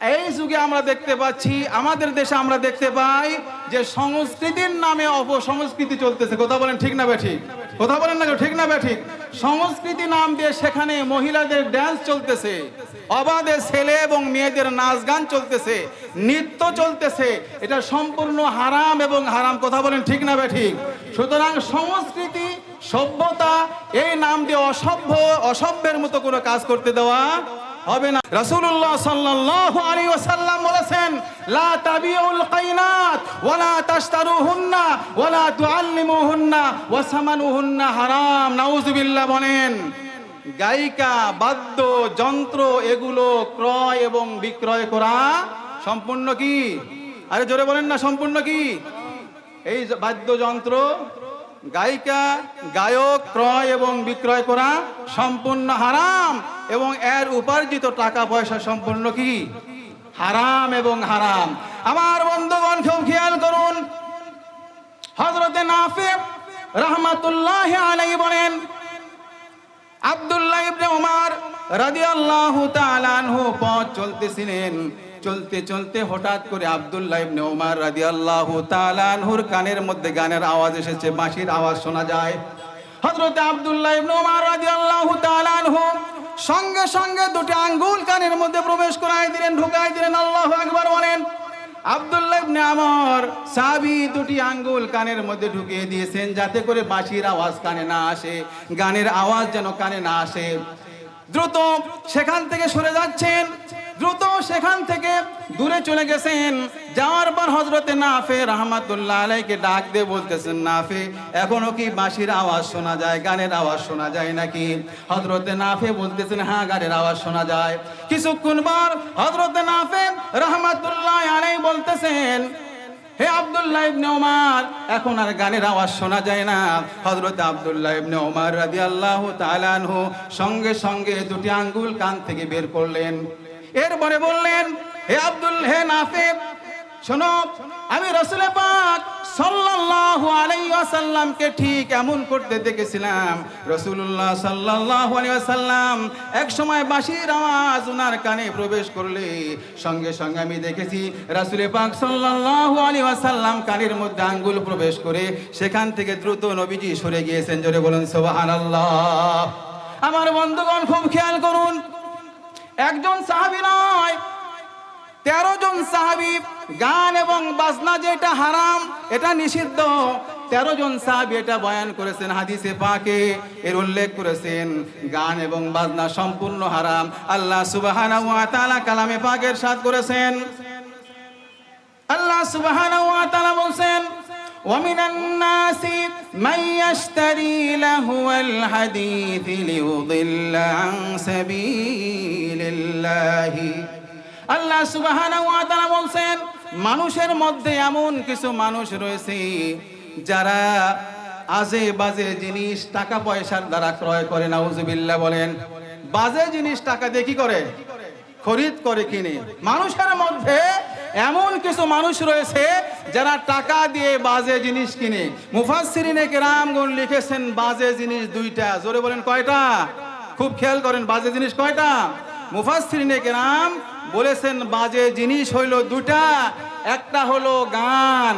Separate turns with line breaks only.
এই যুগে আমরা দেখতে পাচ্ছি, আমাদের দেশে আমরা দেখতে পাই যে সংস্কৃতির নামে অপসংস্কৃতি চলতেছে। কথা বলেন ঠিক না বেঠিক? কথা বলেন না ঠিক না বেঠিক? সংস্কৃতি নাম দিয়ে সেখানে মহিলাদের ড্যান্স চলতেছে, অবাধে ছেলে এবং মেয়েদের নাচ গান চলতেছে, নৃত্য চলতেছে। এটা সম্পূর্ণ হারাম এবং হারাম। কথা বলেন ঠিক না বেঠিক? সুতরাং সংস্কৃতি, সভ্যতা এই নাম দিয়ে অসভ্যের মতো কোনো কাজ করতে দেওয়া হবে না। রাসূলুল্লাহ সাল্লাল্লাহু আলাইহি ওয়াসাল্লাম বলেছেন, লা তাবিউল কাইনাত ওয়ালা তাশতারুহুন্না ওয়ালা তুআল্লিমুহুন্না ওয়া সামানুহুন্না হারাম। নাউযুবিল্লাহ। বলেন, গায়িকা, বাদ্য যন্ত্র এগুলো ক্রয় এবং বিক্রয় করা সম্পূর্ণ কি? আরে জোরে বলেন না, সম্পূর্ণ কি? এই বাদ্যযন্ত্র, গায়িকা, গায়ক ক্রয় এবং বিক্রয় করা সম্পূর্ণ হারাম এবং এর উপার্জিত টাকা পয়সা সম্পূর্ণ কি? হারাম এবং হারাম। আমার বন্ধুগণ খুব খেয়াল করুন, হযরতে নাফি রাহমাতুল্লাহি আলাইহি বলেন, আব্দুল্লাহ ইবনে উমর রাদিয়াল্লাহু তাআলা আনহু পথ চলতেছিলেন। চলতে চলতে হঠাৎ করে আব্দুল্লাহ ইবনে উমর রাদিয়াল্লাহু তাআলা আনহুর কানের মধ্যে গানের আওয়াজ এসেছে, বাঁশির আওয়াজ শোনা যায়। হযরতে আব্দুল্লাহ ইবনে উমর রাদিয়াল্লাহু তাআলা আনহু সঙ্গে সঙ্গে দুটি আঙ্গুল কানের মধ্যে প্রবেশ করাই দিলেন, ঢুকাই দিলেন। আল্লাহু আকবার বলেন। আব্দুল্লাহ ইবনে উমর সাহাবী দুটি আঙ্গুল কানের মধ্যে ঢুকিয়ে দিয়েছেন যাতে করে বাঁশির আওয়াজ কানে না আসে, গানের আওয়াজ যেন কানে না আসে। দ্রুত সেখান থেকে সরে যাচ্ছেন, দ্রুত সেখান থেকে দূরে চলে গেছেন। যাওয়ার পর হযরতে নাফি রাহমাতুল্লাহ আলাইহিকে ডাক দিয়ে বলতেছেন, নাফি, এখনো কি বাঁশির আওয়াজ শোনা যায়, গানের আওয়াজ শোনা যায় নাকি? হযরতে নাফি বলতেছেন, হ্যাঁ, গানের আওয়াজ শোনা যায়। কিছুক্ষণ পর হযরতে নাফি রাহমাতুল্লাহ আলাইহি বলতেছেন, হে আব্দুল্লাহ ইবনে উমর, এখন আর গানের আওয়াজ শোনা যায় না। হযরতে আব্দুল্লাহ ইবনে উমর রাদিয়াল্লাহু তাআলা আনহু সঙ্গে সঙ্গে দুটি আঙ্গুল কান থেকে বের করলেন। এরপরে বললেন, হে নাফি, শোনো, আমি রাসূল পাক সাল্লাল্লাহু আলাইহি ওয়াসাল্লামকে ঠিক এমন করতে দেখেছিলাম। রাসূলুল্লাহ সাল্লাল্লাহু আলাইহি ওয়াসাল্লাম এক সময় বাঁশির আওয়াজ ওনার কানে প্রবেশ করলে সঙ্গে সঙ্গে আমি দেখেছি রাসূল পাক সাল্লাল্লাহু আলাইহি ওয়াসাল্লাম কানের মধ্যে আঙ্গুল প্রবেশ করে সেখান থেকে দ্রুত নবীজি সরে গিয়েছেন। জোরে বলুন সুবহানাল্লাহ। আমার বন্ধুগণ খুব খেয়াল করুন, একজন সাহাবী নয়, 13 জন সাহাবী গান এবং বাজনা যেটা হারাম, এটা নিষিদ্ধ, 13 জন সাহাবী এটা বয়ান করেছেন, হাদিসে পাকে এর উল্লেখ করেছেন। গান এবং বাজনা সম্পূর্ণ হারাম। আল্লাহ সুবহানাহু ওয়া তাআলা কালামে পাকে ইরশাদ করেছেন, আল্লাহ সুবহানাহু ওয়া তাআলা বলেন, وَمِنَ النَّاسِ مَن يَشْتَرِي لَهْوَ الْحَدِيثِ لِيُضِلَّ عَن سَبِيلِ اللَّهِ। আল্লাহ সুবহানাহু ওয়া তাআলা বলেন, মানুষের মধ্যে এমন কিছু মানুষ রয়েছে যারা আজে বাজে জিনিস টাকা পয়সার দ্বারা ক্রয় করে। নাউযুবিল্লাহ। বলেন, বাজে জিনিস টাকা দিয়ে কি করে? খরিদ করে, কিনে। মানুষের মধ্যে এমন কিছু মানুষ রয়েছে যারা টাকা দিয়ে বাজে জিনিস কিনে। মুফাসসিরিনে কেরামগণ লিখেছেন বাজে জিনিস দুইটা। জোরে বলেন, কয়টা? খুব খেয়াল করেন, বাজে জিনিস কয়টা? মুফাসসিরিনে কেরাম বলেছেন বাজে জিনিস হইল দুটা। একটা হলো গান।